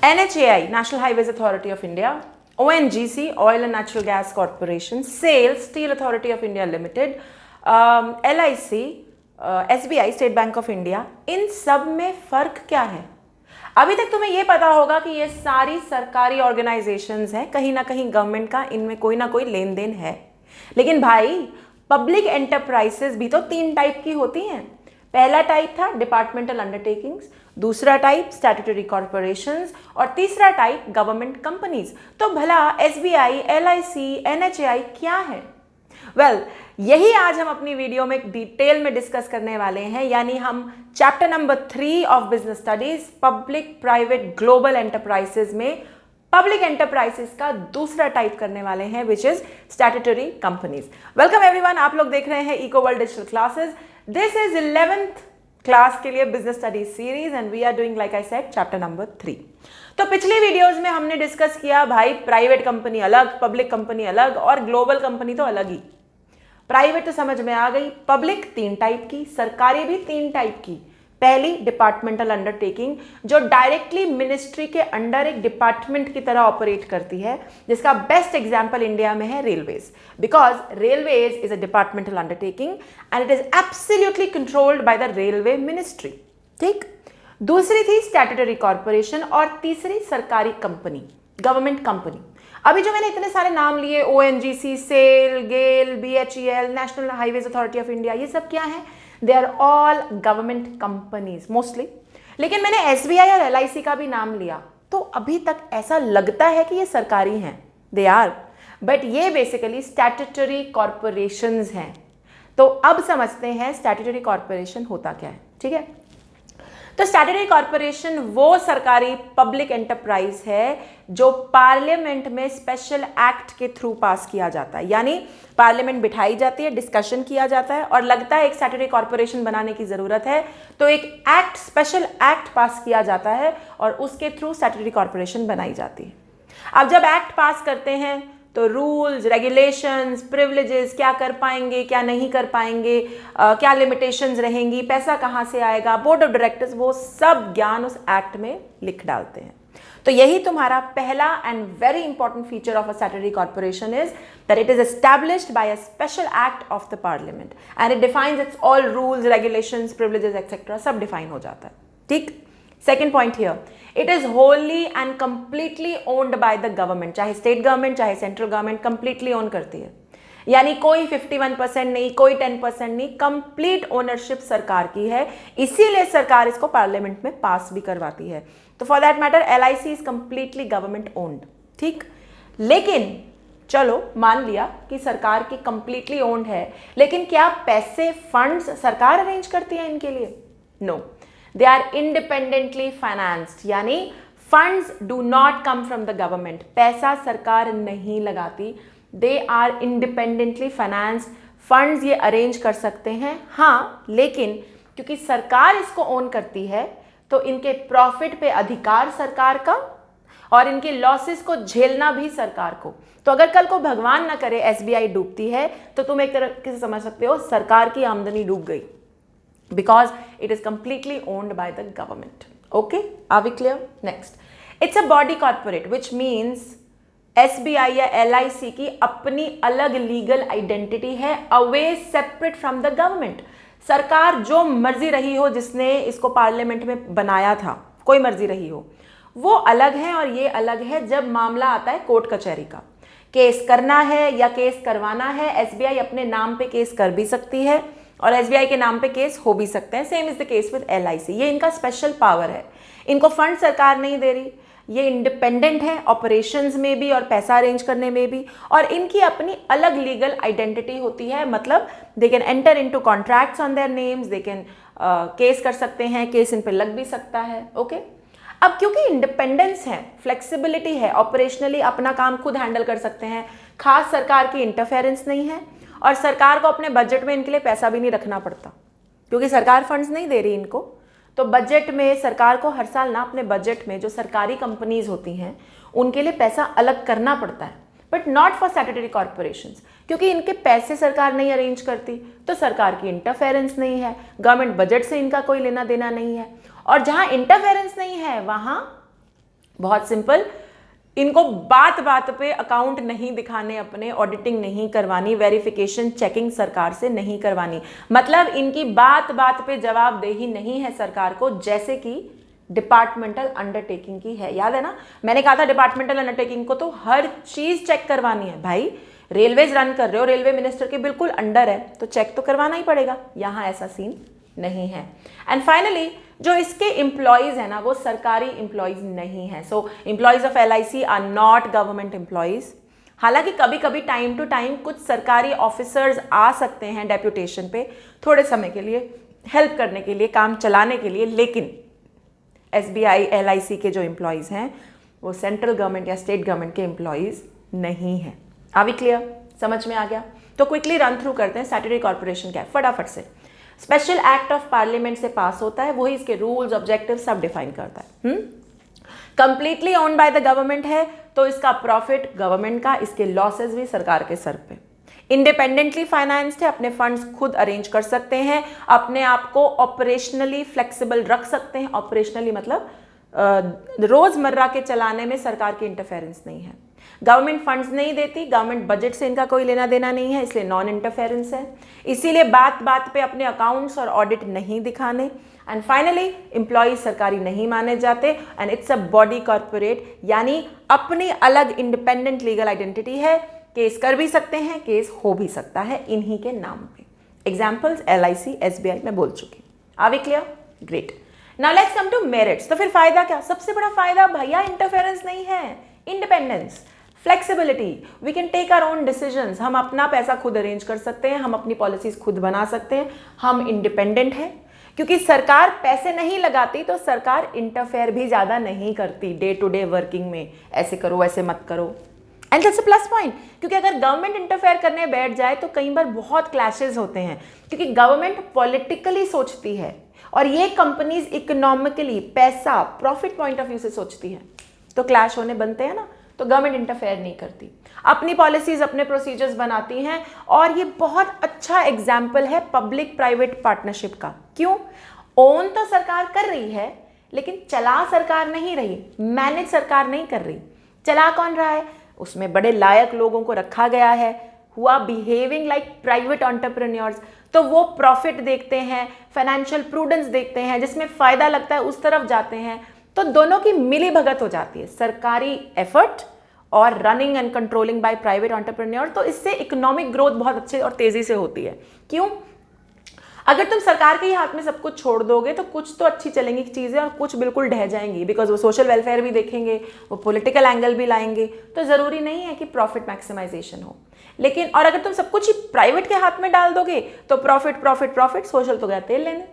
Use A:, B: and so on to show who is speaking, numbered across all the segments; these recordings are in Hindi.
A: NHAI, National Highways Authority of India, ONGC, Oil and Natural Gas Corporation, SAIL, Steel Authority of India Limited, LIC, SBI, State Bank of India, इन सब में फर्क क्या है? अभी तक तुम्हें यह पता होगा कि ये सारी सरकारी ऑर्गेनाइजेशंस हैं, कहीं ना कहीं गवर्नमेंट का इनमें कोई ना कोई लेन देन है। लेकिन भाई पब्लिक एंटरप्राइजेस भी तो 3 टाइप की होती हैं। पहला टाइप था डिपार्टमेंटल अंडरटेकिंग्स, दूसरा टाइप स्टैट्यूटरी कॉर्पोरेशंस और तीसरा टाइप गवर्नमेंट कंपनीज। तो भला SBI, LIC, NHAI क्या है? यही आज हम अपनी वीडियो में डिटेल में डिस्कस करने वाले हैं, यानी हम chapter number 3 of business studies public private global enterprises में पब्लिक एंटरप्राइजेस का दूसरा टाइप करने वाले हैं, which is statutory companies. Welcome everyone, आप लोग देख रहे हैं eco world digital classes. This is 11th class के लिए business studies series and we are doing like I said chapter number 3। तो पिछली वीडियोस में हमने डिस्कस किया भाई प्राइवेट कंपनी अलग, पब्लिक कंपनी अलग और ग्लोबल कंपनी तो अलग ही। प्राइवेट तो समझ में आ गई, पब्लिक 3 टाइप की, सरकारी भी 3 टाइप की। पहली डिपार्टमेंटल अंडरटेकिंग जो डायरेक्टली मिनिस्ट्री के अंडर एक डिपार्टमेंट की तरह ऑपरेट करती है, जिसका बेस्ट एग्जांपल इंडिया में है railways, because railways is a departmental undertaking and it is absolutely controlled by the railway ministry. ठीक। दूसरी थी स्टैट्यूटरी कॉर्पोरेशन और तीसरी सरकारी कंपनी, गवर्नमेंट कंपनी। अभी जो मैंने इतने सारे नाम लिए, ONGC, SAIL, GAIL, BHEL, national highways authority of India, ये सब क्या है? They are all government companies mostly. लेकिन मैंने SBI और LIC का भी नाम लिया तो अभी तक ऐसा लगता है कि ये सरकारी हैं, दे आर, बट ये बेसिकली स्टैट्यूटरी कॉर्पोरेशंस हैं। तो अब समझते हैं स्टैट्यूटरी कॉर्पोरेशन होता क्या है। ठीक है, तो स्टैट्यूटरी कॉर्पोरेशन वो सरकारी पब्लिक एंटरप्राइज है जो पार्लियामेंट में स्पेशल एक्ट के थ्रू पास किया जाता है, यानी पार्लियामेंट बिठाई जाती है, डिस्कशन किया जाता है और लगता है एक स्टैट्यूटरी कॉर्पोरेशन बनाने की जरूरत है, तो एक एक्ट, स्पेशल एक्ट पास किया जाता है और उसके थ्रू स्टैट्यूटरी कॉर्पोरेशन बनाई जाती है। अब जब एक्ट पास करते हैं तो रूल्स, रेगुलेशंस, प्रिविलेजेस, क्या कर पाएंगे, क्या नहीं कर पाएंगे, क्या लिमिटेशंस रहेंगी, पैसा कहाँ से आएगा, बोर्ड ऑफ डायरेक्टर्स, वो सब ज्ञान उस एक्ट में लिख डालते हैं। तो यही तुम्हारा पहला and very important feature of a statutory corporation is that it is established bye a special act of the parliament and it defines it's all rules, regulations, privileges etcetera, सब डिफाइन हो जाता है। ठीक। Second point here, it is Holi and completely owned by the government, चाहे स्टेट गवर्नमेंट चाहे सेंट्रल गवर्नमेंट कंप्लीटली ओन करती है, यानी कोई 51% नहीं, कोई 10% नहीं, कंप्लीट ओनरशिप सरकार की है। इसीलिए सरकार इसको पार्लियामेंट में पास भी करवाती है। तो for that matter LIC is completely government owned. ठीक। लेकिन चलो मान लिया कि सरकार की कंप्लीटली ओन्ड है, लेकिन क्या पैसे, फंड्स सरकार अरेंज करती है इनके लिए? No, they are independently financed, यानी funds do not come from the government, पैसा सरकार नहीं लगाती, they are independently financed, funds ये अरेंज कर सकते हैं। हाँ, लेकिन क्योंकि सरकार इसको ओन करती है तो इनके प्रॉफिट पे अधिकार सरकार का और इनके लॉसेस को झेलना भी सरकार को। तो अगर कल को भगवान ना करे SBI डूबती है तो तुम एक तरह से समझ सकते हो सरकार की आमदनी डूब गई, because it is completely owned by the government. Okay, are we clear? Next, it's a body corporate, which means SBI या LIC की अपनी अलग लीगल आइडेंटिटी है, away separate from the government. सरकार जो मर्जी रही हो, जिसने इसको पार्लियामेंट में बनाया था, कोई मर्जी रही हो, वो अलग है और ये अलग है। जब मामला आता है कोर्ट कचहरी का, केस करना है या केस करवाना है, SBI अपने नाम पे केस कर भी सकती है और SBI के नाम पे केस हो भी सकते हैं। Same is the case with LIC, ये इनका स्पेशल पावर है। इनको फंड सरकार नहीं दे रही, ये इंडिपेंडेंट है ऑपरेशंस में भी और पैसा अरेंज करने में भी, और इनकी अपनी अलग लीगल आइडेंटिटी होती है। मतलब they can enter into contracts on their names, they can case कर सकते हैं, केस इन पे लग भी सकता है। ओके, अब क्योंकि इंडिपेंडेंस है, फ्लेक्सिबिलिटी है, ऑपरेशनली अपना काम खुद हैंडल कर सकते हैं, खास सरकार की इंटरफेरेंस नहीं है और सरकार को अपने बजट में इनके लिए पैसा भी नहीं रखना पड़ता क्योंकि सरकार फंड्स नहीं दे रही इनको। तो बजट में सरकार को हर साल ना अपने बजट में जो सरकारी कंपनीज होती हैं उनके लिए पैसा अलग करना पड़ता है, but not for statutory corporations, क्योंकि इनके पैसे सरकार नहीं अरेंज करती तो सरकार की इंटरफेरेंस नहीं है, गवर्नमेंट बजट से इनका कोई लेना देना नहीं है। और जहां इंटरफेरेंस नहीं है वहां बहुत सिंपल, इनको बात बात पे अकाउंट नहीं दिखाने अपने, ऑडिटिंग नहीं करवानी, वेरिफिकेशन चेकिंग सरकार से नहीं करवानी। मतलब इनकी बात बात पे जवाबदेही नहीं है सरकार को, जैसे कि डिपार्टमेंटल अंडरटेकिंग की है। याद है ना, मैंने कहा था डिपार्टमेंटल अंडरटेकिंग को तो हर चीज चेक करवानी है भाई। रेलवेज रन कर रहे हो, रेलवे मिनिस्टर के बिल्कुल अंडर है, तो चेक तो करवाना ही पड़ेगा। यहां ऐसा सीन नहीं है। एंड फाइनली जो इसके एम्प्लॉयज है ना, वो सरकारी एम्प्लॉयज नहीं है। So employees of LIC are not government employees. हालांकि कभी कभी टाइम टू टाइम कुछ सरकारी ऑफिसर्स आ सकते हैं डेप्यूटेशन पे थोड़े समय के लिए, हेल्प करने के लिए, काम चलाने के लिए, लेकिन SBI LIC के जो एम्प्लॉयज हैं वो सेंट्रल गवर्नमेंट या स्टेट गवर्नमेंट के एम्प्लॉयज नहीं है। Are we clear? समझ में आ गया? तो क्विकली रन थ्रू करते हैं स्टैट्यूटरी कॉर्पोरेशन क्या है फटाफट से। स्पेशल एक्ट ऑफ पार्लियामेंट से पास होता है, वही इसके रूल्स ऑब्जेक्टिव सब डिफाइन करता है। Completely owned by the government है, तो इसका प्रॉफिट गवर्नमेंट का, इसके लॉसेस भी सरकार के सर पे। इंडिपेंडेंटली फाइनेंस्ड है, अपने फंड्स खुद अरेंज कर सकते हैं, अपने आप को ऑपरेशनली फ्लेक्सिबल रख सकते हैं। ऑपरेशनली मतलब रोजमर्रा के चलाने में सरकार की इंटरफेरेंस नहीं है। गवर्नमेंट फंड्स नहीं देती, गवर्नमेंट बजट से इनका कोई लेना देना नहीं है, इसलिए नॉन इंटरफेरेंस है। इसीलिए बात बात पे अपने अकाउंट्स और ऑडिट नहीं दिखाने। एंड फाइनली एम्प्लॉय सरकारी नहीं माने जाते, and it's a body corporate, यानी अपनी अलग इंडिपेंडेंट लीगल आइडेंटिटी है। केस कर भी सकते हैं, केस हो भी सकता है इन्हीं के नाम पे। एग्जाम्पल्स LIC SBI मैं बोल चुकी। Are we clear? Great. Now let's come to merits. तो फिर फायदा क्या? सबसे बड़ा फायदा भैया इंटरफेरेंस नहीं है, independence, flexibility, we can take our own decisions. हम अपना पैसा खुद अरेंज कर सकते हैं, हम अपनी पॉलिसीज खुद बना सकते हैं, हम इंडिपेंडेंट हैं। क्योंकि सरकार पैसे नहीं लगाती तो सरकार इंटरफेयर भी ज्यादा नहीं करती डे टू डे वर्किंग में, ऐसे करो ऐसे मत करो। And that's a plus point, क्योंकि अगर गवर्नमेंट इंटरफेयर करने बैठ जाए तो कई बार बहुत क्लैशेस होते हैं, क्योंकि गवर्नमेंट पॉलिटिकली सोचती है और ये कंपनीज इकोनॉमिकली, पैसा, प्रॉफिट पॉइंट ऑफ व्यू से सोचती है, तो क्लैश होने बनते हैं ना। तो गवर्नमेंट इंटरफेयर नहीं करती, अपनी पॉलिसीज, अपने प्रोसीजर्स बनाती हैं। और ये बहुत अच्छा एग्जाम्पल है पब्लिक प्राइवेट पार्टनरशिप का। क्यों? ओन तो सरकार कर रही है, लेकिन चला सरकार नहीं रही, मैनेज सरकार नहीं कर रही। चला कौन रहा है? उसमें बड़े लायक लोगों को रखा गया है, हुआ बिहेविंग लाइक प्राइवेट एंटरप्रेन्योर्स। तो वो प्रॉफिट देखते हैं, फाइनेंशियल प्रूडेंस देखते हैं, जिसमें फायदा लगता है उस तरफ जाते हैं। तो दोनों की मिली भगत हो जाती है, सरकारी एफर्ट और running and controlling by private entrepreneur. तो इससे इकोनॉमिक ग्रोथ बहुत अच्छे और तेजी से होती है। क्यों? अगर तुम सरकार के ही हाथ में सब कुछ छोड़ दोगे तो कुछ तो अच्छी चलेंगी चीजें और कुछ बिल्कुल ढह जाएंगी, बिकॉज वो सोशल वेलफेयर भी देखेंगे, वो पॉलिटिकल एंगल भी लाएंगे। तो जरूरी नहीं है कि प्रॉफिट मैक्सिमाइजेशन हो। लेकिन और अगर तुम सब कुछ ही प्राइवेट के हाथ में डाल दोगे तो प्रॉफिट प्रॉफिट प्रॉफिट, सोशल तो गया तेल लेने।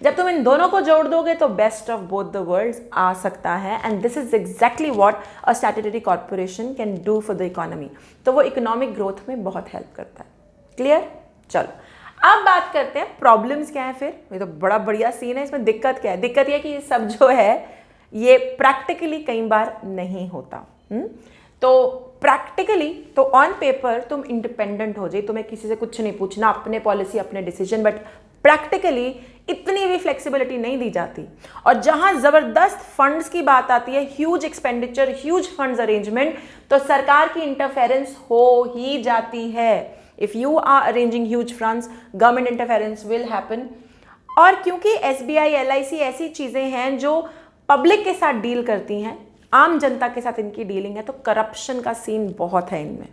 A: जब तुम इन दोनों को जोड़ दोगे तो best of both the worlds आ सकता है। And this is exactly what a statutory corporation can do for the economy. तो वो इकोनॉमिक ग्रोथ में बहुत हेल्प करता है। क्लियर? चलो अब बात करते हैं प्रॉब्लम्स क्या है। फिर ये तो बड़ा बढ़िया सीन है, इसमें दिक्कत क्या है? दिक्कत ये कि ये सब जो है ये प्रैक्टिकली कई बार नहीं होता। तो प्रैक्टिकली तो ऑन पेपर तुम इंडिपेंडेंट हो जाए, तुम्हें किसी से कुछ नहीं पूछना, अपने पॉलिसी अपने डिसीजन। बट प्रैक्टिकली इतनी भी फ्लेक्सिबिलिटी नहीं दी जाती। और जहां जबरदस्त फंड्स की बात आती है, huge expenditure, huge funds arrangement, तो सरकार की इंटरफेरेंस हो ही जाती है। If you are arranging huge funds, government interference will happen. और क्योंकि SBI LIC ऐसी चीजें हैं जो पब्लिक के साथ डील करती हैं, आम जनता के साथ इनकी डीलिंग है, तो करप्शन का सीन बहुत है इनमें।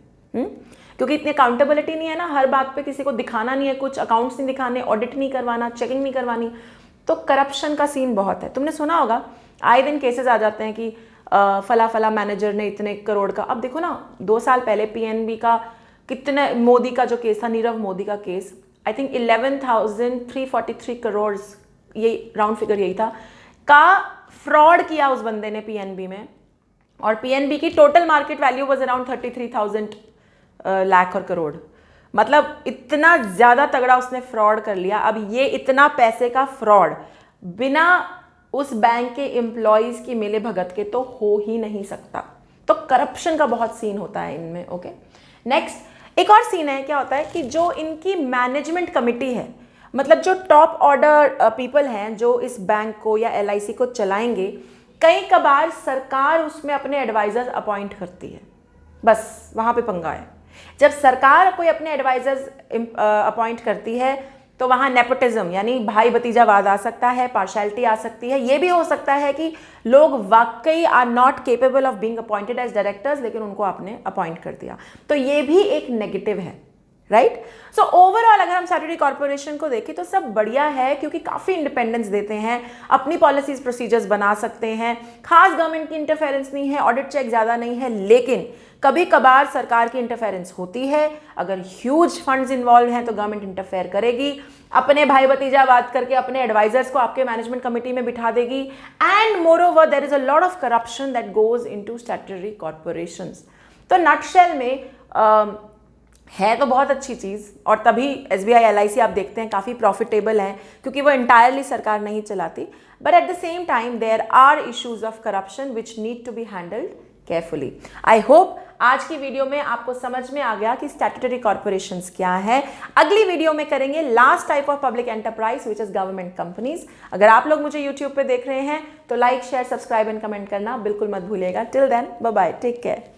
A: क्योंकि इतनी अकाउंटेबिलिटी नहीं है ना, हर बात पे किसी को दिखाना नहीं है, कुछ अकाउंट्स नहीं दिखाने, ऑडिट नहीं करवाना, चेकिंग नहीं करवानी, तो करप्शन का सीन बहुत है। तुमने सुना होगा आए दिन केसेस आ जाते हैं कि फला फला मैनेजर ने इतने करोड़ का। अब देखो ना, 2 साल पहले PNB का कितने, मोदी का जो केस था, नीरव मोदी का केस, आई थिंक 11,343 करोड़, ये राउंड फिगर यही था, का फ्रॉड किया उस बंदे ने PNB में। और PNB की total market value was around 33,000 lakh और करोड़। मतलब इतना ज्यादा तगड़ा उसने फ्रॉड कर लिया। अब ये इतना पैसे का फ्रॉड बिना उस बैंक के एम्प्लॉयज की मिले भगत के तो हो ही नहीं सकता। तो करप्शन का बहुत सीन होता है इनमें। ओके, नेक्स्ट एक और सीन है, क्या होता है कि जो इनकी मैनेजमेंट कमिटी है, मतलब जो टॉप ऑर्डर पीपल हैं जो इस बैंक को या LIC को चलाएंगे, कई कबार सरकार उसमें अपने एडवाइजर्स अपॉइंट करती है, बस वहां पे पंगा है। जब सरकार कोई अपने एडवाइजर्स अपॉइंट करती है तो वहां नेपोटिज्म यानी भाई भतीजावाद आ सकता है, पार्शियलिटी आ सकती है। ये भी हो सकता है कि लोग वाकई are not capable of being appointed as directors, लेकिन उनको आपने अपॉइंट कर दिया, तो ये भी एक नेगेटिव है, राइट। सो ओवरऑल अगर हम स्टैट्यूटरी कॉर्पोरेशन को देखें तो सब बढ़िया है, क्योंकि काफ़ी इंडिपेंडेंस देते हैं, अपनी पॉलिसीज प्रोसीजर्स बना सकते हैं, खास गवर्नमेंट की इंटरफेरेंस नहीं है, ऑडिट चेक ज़्यादा नहीं है, लेकिन कभी कभार सरकार की इंटरफेरेंस होती है। अगर ह्यूज फंड्स इन्वॉल्व हैं तो गवर्नमेंट इंटरफेयर करेगी, अपने भाई भतीजा बात करके अपने एडवाइजर्स को आपके मैनेजमेंट कमेटी में बिठा देगी, and moreover there is a lot of corruption that goes into statutory corporations. तो नटशेल में है तो बहुत अच्छी चीज़, और तभी SBI LIC आप देखते हैं काफ़ी प्रॉफिटेबल है, क्योंकि वो इंटायरली सरकार नहीं चलाती, but at the same time there are issues of corruption which need to be handled carefully. I hope आज की वीडियो में आपको समझ में आ गया कि स्टैट्यूटरी कॉर्पोरेशंस क्या है। अगली वीडियो में करेंगे last type of public enterprise which is government companies. अगर आप लोग मुझे यूट्यूब पे देख रहे हैं तो like, share, subscribe and comment करना बिल्कुल मत भूलिएगा। Till then bye bye, take care.